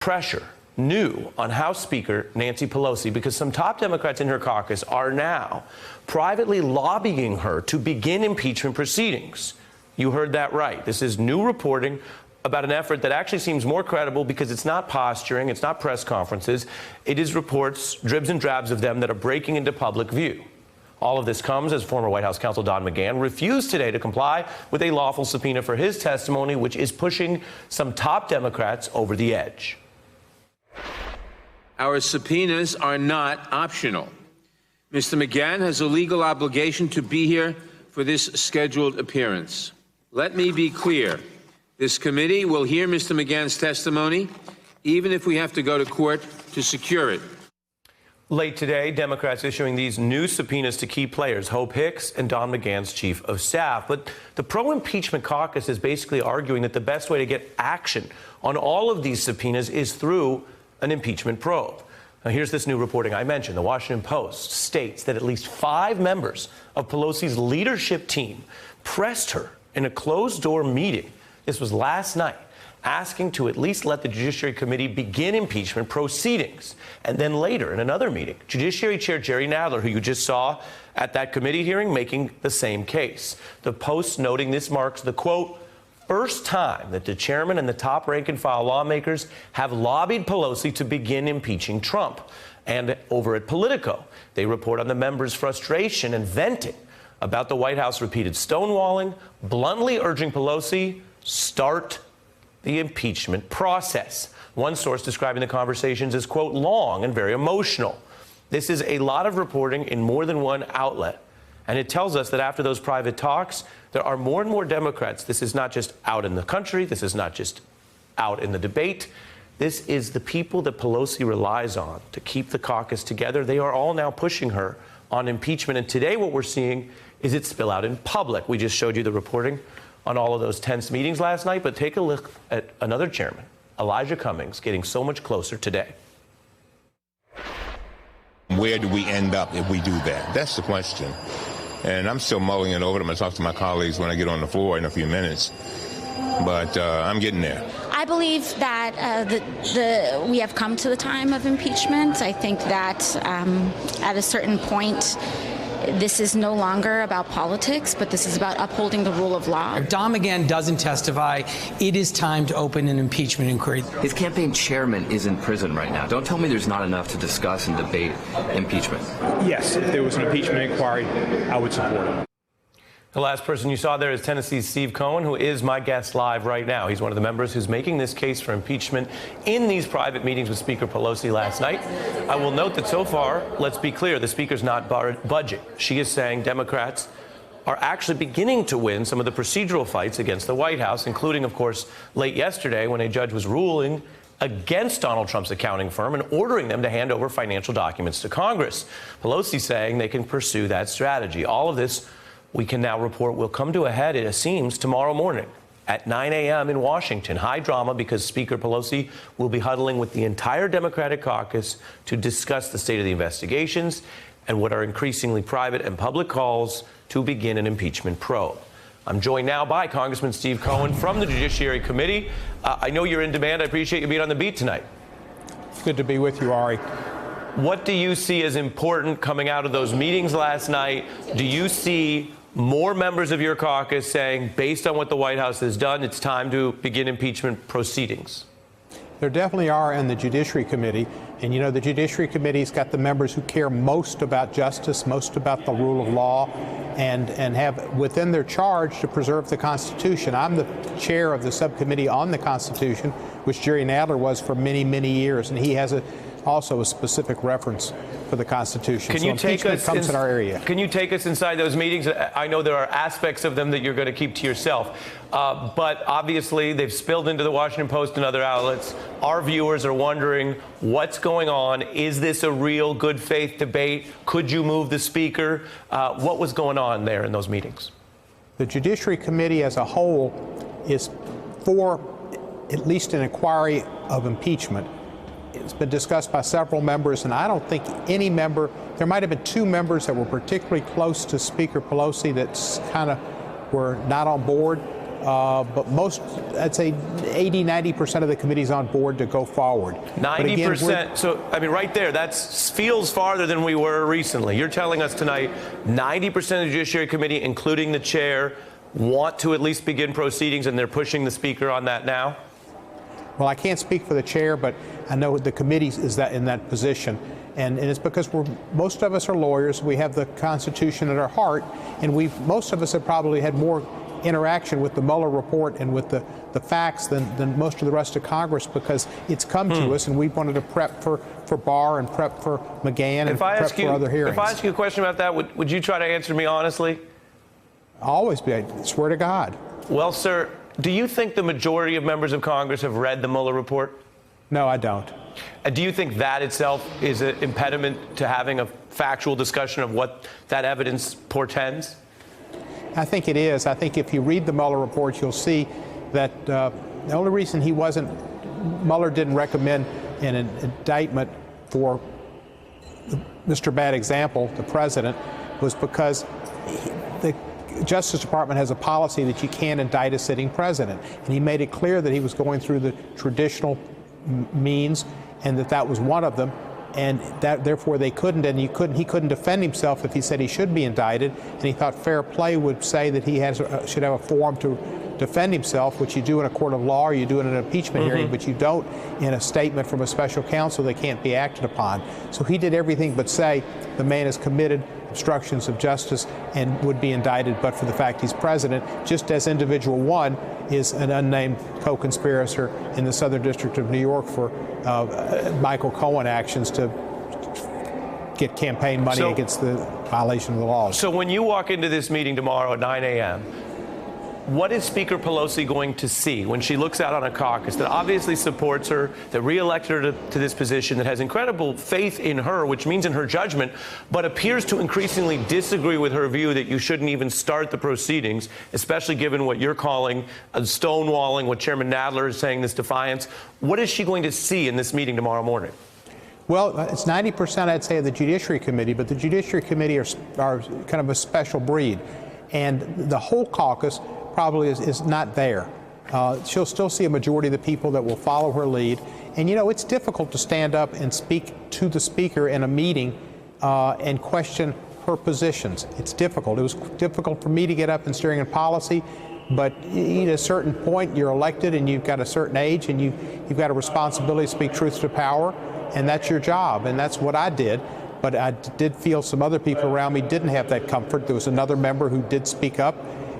pressure new on House Speaker Nancy Pelosi because some top Democrats in her caucus are now privately lobbying her to begin impeachment proceedings. You heard that right. This is new reporting about an effort that actually seems more credible because it's not posturing, it's not press conferences. It is reports, dribs and drabs of them that are breaking into public view. All of this comes as former White House counsel Don McGahn refused today to comply with a lawful subpoena for his testimony, which is pushing some top Democrats over the edge. Our subpoenas are not optional. Mr. McGahn has a legal obligation to be here for this scheduled appearance. Let me be clear. This committee will hear Mr. McGahn's testimony, even if we have to go to court to secure it. Late today, Democrats issuing these new subpoenas to key players, Hope Hicks and Don McGahn's chief of staff. But the pro-impeachment caucus is basically arguing that the best way to get action on all of these subpoenas is through an impeachment probe. Now, here's this new reporting I mentioned. The Washington Post states that at least 5 members of Pelosi's leadership team pressed her in a closed-door meeting. This was last night, asking to at least let the Judiciary Committee begin impeachment proceedings. And then later, in another meeting, Judiciary Chair Jerry Nadler, who you just saw at that committee hearing, making the same case. The Post noting this marks the, quote, first time that the chairman and the top rank-and-file lawmakers have lobbied Pelosi to begin impeaching Trump. And over at Politico, they report on the members' frustration and venting about the White House repeated stonewalling, bluntly urging Pelosi, start the impeachment process. One source describing the conversations as, quote, long and very emotional. This is a lot of reporting in more than one outlet. And it tells us that after those private talks, there are more and more Democrats. This is not just out in the country. This is not just out in the debate. This is the people that Pelosi relies on to keep the caucus together. They are all now pushing her on impeachment. And today what we're seeing is it spill out in public. We just showed you the reporting on all of those tense meetings last night. But take a look at another chairman, Elijah Cummings, getting so much closer today. Where do we end up if we do that? That's the question. And I'm still mulling it over. I'm going to talk to my colleagues when I get on the floor in a few minutes. But I'm getting there. I believe that we have come to the time of impeachment. I think that at a certain point, this is no longer about politics, but this is about upholding the rule of law. If Don McGahn doesn't testify, it is time to open an impeachment inquiry. His campaign chairman is in prison right now. Don't tell me there's not enough to discuss and debate impeachment. Yes, if there was an impeachment inquiry, I would support it. The last person you saw there is Tennessee's Steve Cohen, who is my guest live right now. He's one of the members who's making this case for impeachment in these private meetings with Speaker Pelosi last night. I will note that so far, let's be clear, the Speaker's not budging. She is saying Democrats are actually beginning to win some of the procedural fights against the White House, including, of course, late yesterday when a judge was ruling against Donald Trump's accounting firm and ordering them to hand over financial documents to Congress. Pelosi saying they can pursue that strategy. All of this, we can now report, will come to a head, it seems, tomorrow morning at 9 a.m. in Washington. High drama because Speaker Pelosi will be huddling with the entire Democratic caucus to discuss the state of the investigations and what are increasingly private and public calls to begin an impeachment probe. I'm joined now by Congressman Steve Cohen from the Judiciary Committee. I know you're in demand. I appreciate you being on the beat tonight. It's good to be with you, Ari. What do you see as important coming out of those meetings last night? Do you see more members of your caucus saying, based on what the White House has done, it's time to begin impeachment proceedings? There definitely are in the Judiciary Committee. And, you know, the Judiciary Committee's got the members who care most about justice, most about the rule of law, and have within their charge to preserve the Constitution. I'm the chair of the subcommittee on the Constitution, which Jerry Nadler was for many, many years. And he has also a specific reference for the Constitution. Can you take us comes in our area. Can you take us inside those meetings? I know there are aspects of them that you're going to keep to yourself, but obviously they've spilled into the Washington Post and other outlets. Our viewers are wondering what's going on. Is this a real good faith debate? Could you move the Speaker? What was going on there in those meetings? The Judiciary Committee as a whole is for at least an inquiry of impeachment. It's been discussed by several members, and I don't think any member, there might have been 2 members that were particularly close to Speaker Pelosi that kind of were not on board. but most, I'd say 80, 90% of the committee's on board to go forward. 90%. So, I mean, right there, that feels farther than we were recently. You're telling us tonight 90% of the Judiciary Committee, including the chair, want to at least begin proceedings, and they're pushing the Speaker on that now? Well, I can't speak for the chair, but I know the committee is in that position. And it's because most of us are lawyers. We have the Constitution at our heart, and most of us have probably had more interaction with the Mueller report and with the facts than most of the rest of Congress, because it's come to us, and we wanted to prep for Barr and prep for McGahn and prep for other hearings. If I ask you a question about that, would you try to answer me honestly? Always be. I swear to God. Well, sir, do you think the majority of members of Congress have read the Mueller report? No, I don't. And do you think that itself is an impediment to having a factual discussion of what that evidence portends? I think it is. I think if you read the Mueller report, you'll see that the only reason Mueller didn't recommend an indictment for Mr. Bad Example, the president, was because the Justice Department has a policy that you can't indict a sitting president. And he made it clear that he was going through the traditional means, and that was one of them, and that therefore they couldn't, and he couldn't defend himself if he said he should be indicted, and he thought fair play would say that he should have a forum to defend himself, which you do in a court of law, or you do in an impeachment hearing, but you don't in a statement from a special counsel that can't be acted upon. So he did everything but say the man has committed obstructions of justice and would be indicted but for the fact he's president, just as individual one is an unnamed co-conspirator in the Southern District of New York for Michael Cohen actions to get campaign money against the violation of the laws. So when you walk into this meeting tomorrow at 9 a.m., what is Speaker Pelosi going to see when she looks out on a caucus that obviously supports her, that reelected her to this position, that has incredible faith in her, which means in her judgment, but appears to increasingly disagree with her view that you shouldn't even start the proceedings, especially given what you're calling a stonewalling, what Chairman Nadler is saying, this defiance? What is she going to see in this meeting tomorrow morning? Well, it's 90%, I'd say, of the Judiciary Committee, but the Judiciary Committee are kind of a special breed. And the whole caucus probably is not there. She'll still see a majority of the people that will follow her lead. And, you know, it's difficult to stand up and speak to the Speaker in a meeting and question her positions. It's difficult. It was difficult for me to get up and steering in policy, but at a certain point, you're elected and you've got a certain age and you've got a responsibility to speak truth to power, and that's your job, and that's what I did. But I did feel some other people around me didn't have that comfort. There was another member who did speak up,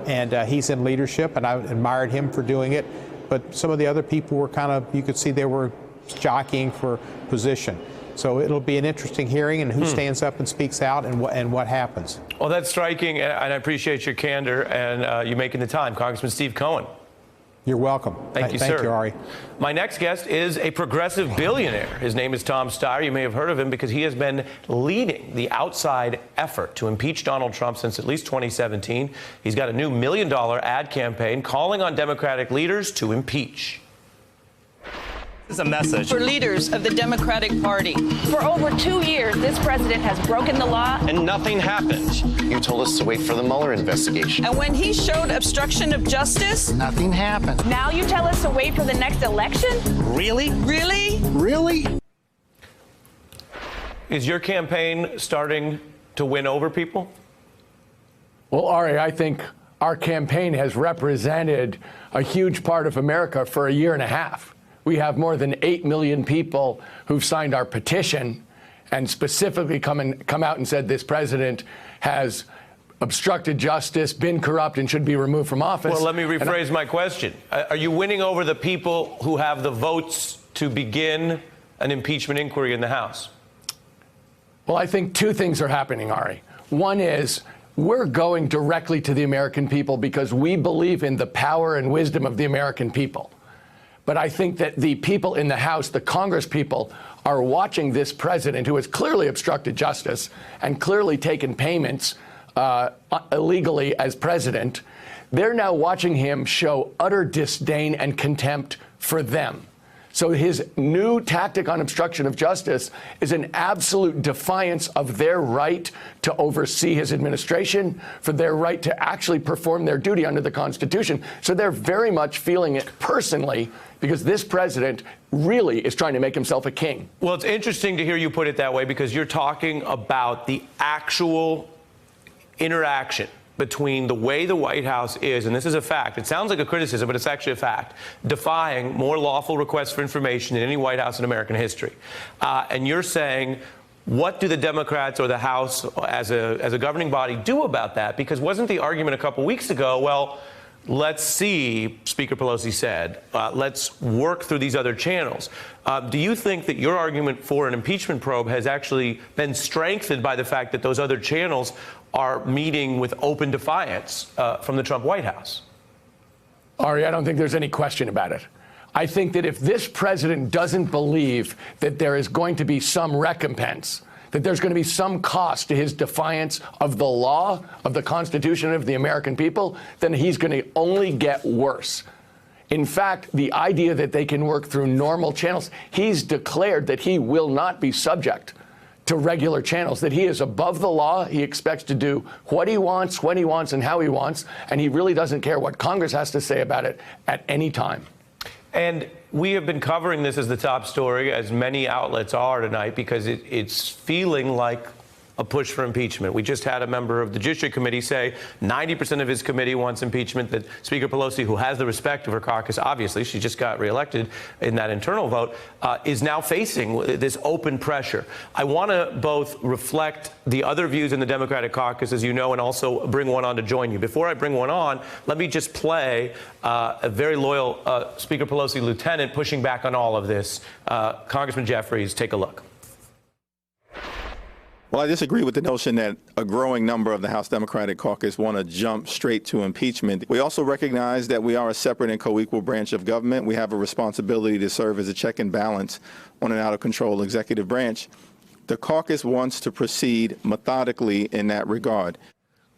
and he's in leadership, and I admired him for doing it. But some of the other people were kind of, you could see they were jockeying for position. So it'll be an interesting hearing, and who stands up and speaks out, and what happens. Well, that's striking, and I appreciate your candor and you making the time. Congressman Steve Cohen. You're welcome. Thank you, sir. Thank you, Ari. My next guest is a progressive billionaire. His name is Tom Steyer. You may have heard of him because he has been leading the outside effort to impeach Donald Trump since at least 2017. He's got a new $1 million ad campaign calling on Democratic leaders to impeach. This is a message for leaders of the Democratic Party. For over 2 years, this president has broken the law. and nothing happened. You told us to wait for the Mueller investigation. And when he showed obstruction of justice, Nothing happened. Now you tell us to wait for the next election? Really? really? Really? Is your campaign starting to win over people? Well, Ari, I think our campaign has represented a huge part of America for a year and a half. We have more than 8 million people who've signed our petition and specifically come out and said this president has obstructed justice, been corrupt, and should be removed from office. Well, let me rephrase my question. Are you winning over the people who have the votes to begin an impeachment inquiry in the House? Well, I think two things are happening, Ari. One is we're going directly to the American people because we believe in the power and wisdom of the American people. But I think that the people in the House, the Congress people, are watching this president who has clearly obstructed justice and clearly taken payments illegally as president. They're now watching him show utter disdain and contempt for them. So his new tactic on obstruction of justice is an absolute defiance of their right to oversee his administration, for their right to actually perform their duty under the Constitution. So they're very much feeling it personally, because this president really is trying to make himself a king. Well, it's interesting to hear you put it that way, because you're talking about the actual interaction between the way the White House is, and this is a fact, it sounds like a criticism, but it's actually a fact, defying more lawful requests for information than any White House in American history. And you're saying, what do the Democrats or the House as a governing body do about that? Because wasn't the argument a couple weeks ago, well, let's see, Speaker Pelosi said, let's work through these other channels. Do you think that your argument for an impeachment probe has actually been strengthened by the fact that those other channels are meeting with open defiance from the Trump White House? Ari, I don't think there's any question about it. I think that if this president doesn't believe that there is going to be some recompense, that there's going to be some cost to his defiance of the law, of the Constitution, of the American people, then he's going to only get worse. In fact, the idea that they can work through normal channels, he's declared that he will not be subject to regular channels, that he is above the law. He expects to do what he wants, when he wants, and how he wants, and he really doesn't care what Congress has to say about it at any time. And we have been covering this as the top story, as many outlets are tonight, because it's feeling like a push for impeachment. We just had a member of the Judiciary Committee say 90% of his committee wants impeachment, that Speaker Pelosi, who has the respect of her caucus, obviously, she just got reelected in that internal vote, is now facing this open pressure. I want to both reflect the other views in the Democratic caucus, as you know, and also bring one on to join you. Before I bring one on, let me just play a very loyal Speaker Pelosi lieutenant pushing back on all of this. Congressman Jeffries, take a look. Well, I disagree with the notion that a growing number of the House Democratic caucus want to jump straight to impeachment. We also recognize that we are a separate and co-equal branch of government. We have a responsibility to serve as a check and balance on an out-of-control executive branch. The caucus wants to proceed methodically in that regard.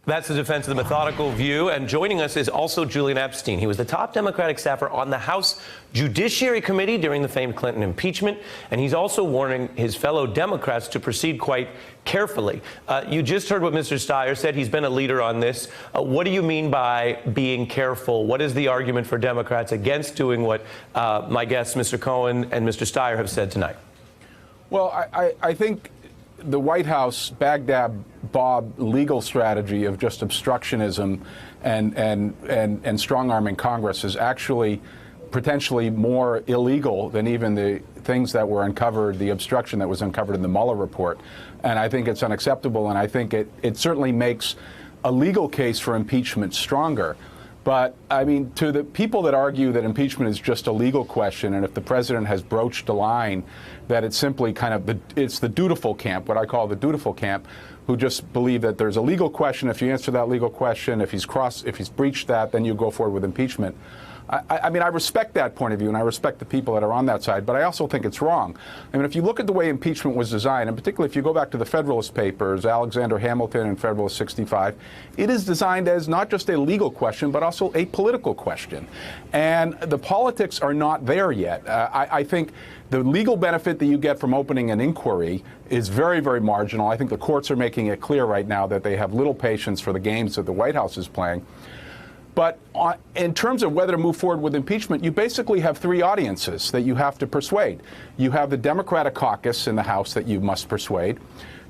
That's the defense of the methodical view. And joining us is also Julian Epstein. He was the top Democratic staffer on the House Judiciary Committee during the famed Clinton impeachment. And he's also warning his fellow Democrats to proceed quite carefully. You just heard what Mr. Steyer said. He's been a leader on this. What do you mean by being careful? What is the argument for Democrats against doing what my guests, Mr. Cohen and Mr. Steyer, have said tonight? Well, I think the White House Baghdad Bob legal strategy of just obstructionism and strong-arming Congress is actually potentially more illegal than even the things that were uncovered, the obstruction that was uncovered in the Mueller report. And I think it's unacceptable, and I think it certainly makes a legal case for impeachment stronger. But, I mean, to the people that argue that impeachment is just a legal question, and if the president has broached a line, that it's simply kind of it's the dutiful camp, what I call the dutiful camp, who just believe that there's a legal question. If you answer that legal question, if he's breached that, then you go forward with impeachment. I mean, I respect that point of view, and I respect the people that are on that side, but I also think it's wrong. I mean, if you look at the way impeachment was designed, and particularly if you go back to the Federalist Papers, Alexander Hamilton and Federalist 65, it is designed as not just a legal question, but also a political question. And the politics are not there yet. I think the legal benefit that you get from opening an inquiry is very, very marginal. I think the courts are making it clear right now that they have little patience for the games that the White House is playing. But in terms of whether to move forward with impeachment, you basically have three audiences that you have to persuade. You have the Democratic caucus in the House that you must persuade.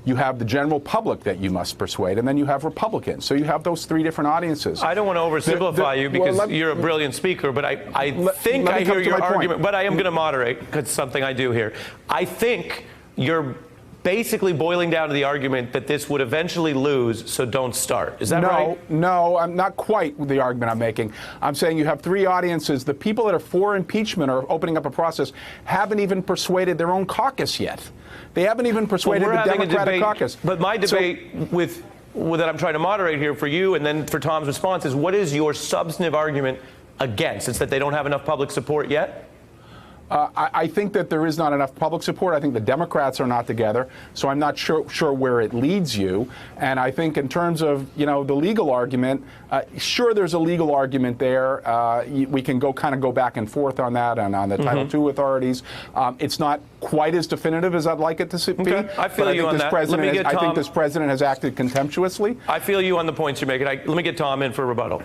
You have the general public that you must persuade, and then you have Republicans. So you have those three different audiences. I don't want to oversimplify you because you're a brilliant speaker, but I think I hear your argument. But I am going to moderate because it's something I do here. I think you're basically boiling down to the argument that this would eventually lose, so don't start. Is that right? No, I'm not quite the argument I'm making. I'm saying you have three audiences. The people that are for impeachment or opening up a process haven't even persuaded their own caucus yet. They haven't even persuaded the Democratic caucus. But my debate that I'm trying to moderate here for you and then for Tom's response is, what is your substantive argument against? It's that they don't have enough public support yet? I think that there is not enough public support. I think the Democrats are not together, so I'm not sure where it leads you. And I think in terms of, the legal argument, sure, there's a legal argument there. We can go back and forth on that and on the Title II authorities. It's not quite as definitive as I'd like it to be. Okay. I feel you on that. I think this president has acted contemptuously. I feel you on the points you're making. Let me get Tom in for a rebuttal.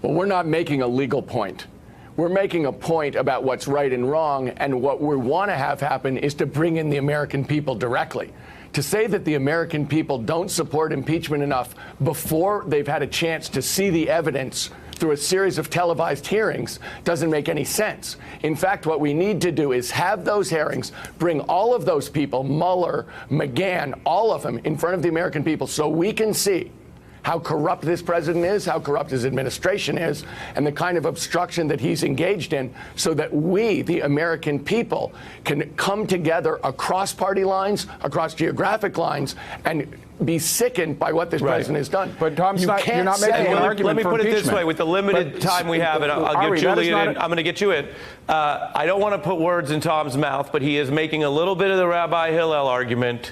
Well, we're not making a legal point. We're making a point about what's right and wrong, and what we want to have happen is to bring in the American people directly. To say that the American people don't support impeachment enough before they've had a chance to see the evidence through a series of televised hearings doesn't make any sense. In fact, what we need to do is have those hearings, bring all of those people, Mueller, McGahn, all of them, in front of the American people so we can see how corrupt this president is, how corrupt his administration is, and the kind of obstruction that he's engaged in, so that we, the American people, can come together across party lines, across geographic lines, and be sickened by what this president has done. But Tom, you're not making an argument for impeachment. Let me put it this way: with the limited time we have, and I'll give Julian in. I'm going to get you in. I don't want to put words in Tom's mouth, but he is making a little bit of the Rabbi Hillel argument.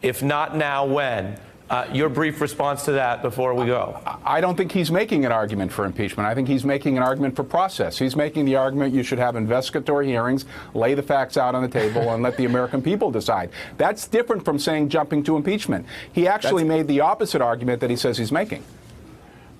If not now, when? Your brief response to that before we go. I don't think he's making an argument for impeachment. I think he's making an argument for process. He's making the argument you should have investigatory hearings, lay the facts out on the table, and let the American people decide. That's different from saying jumping to impeachment. He actually made the opposite argument that he says he's making.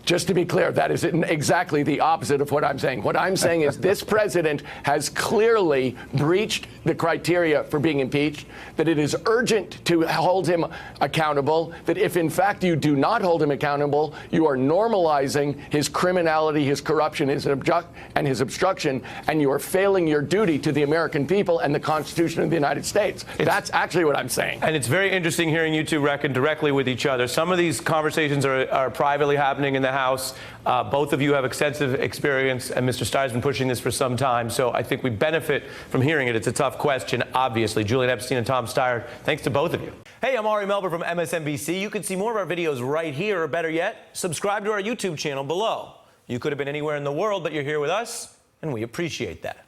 Just to be clear, that is exactly the opposite of what I'm saying. What I'm saying is this president has clearly breached the criteria for being impeached, that it is urgent to hold him accountable, that if in fact you do not hold him accountable, you are normalizing his criminality, his corruption, his obstruction, and you are failing your duty to the American people and the Constitution of the United States. That's actually what I'm saying. And it's very interesting hearing you two reckon directly with each other. Some of these conversations are privately happening in the House. Both of you have extensive experience, and Mr. Steyer's been pushing this for some time, so I think we benefit from hearing it. It's a tough question, obviously. Julian Epstein and Tom Steyer, thanks to both of you. Hey, I'm Ari Melber from MSNBC. You can see more of our videos right here, or better yet, subscribe to our YouTube channel below. You could have been anywhere in the world, but you're here with us, and we appreciate that.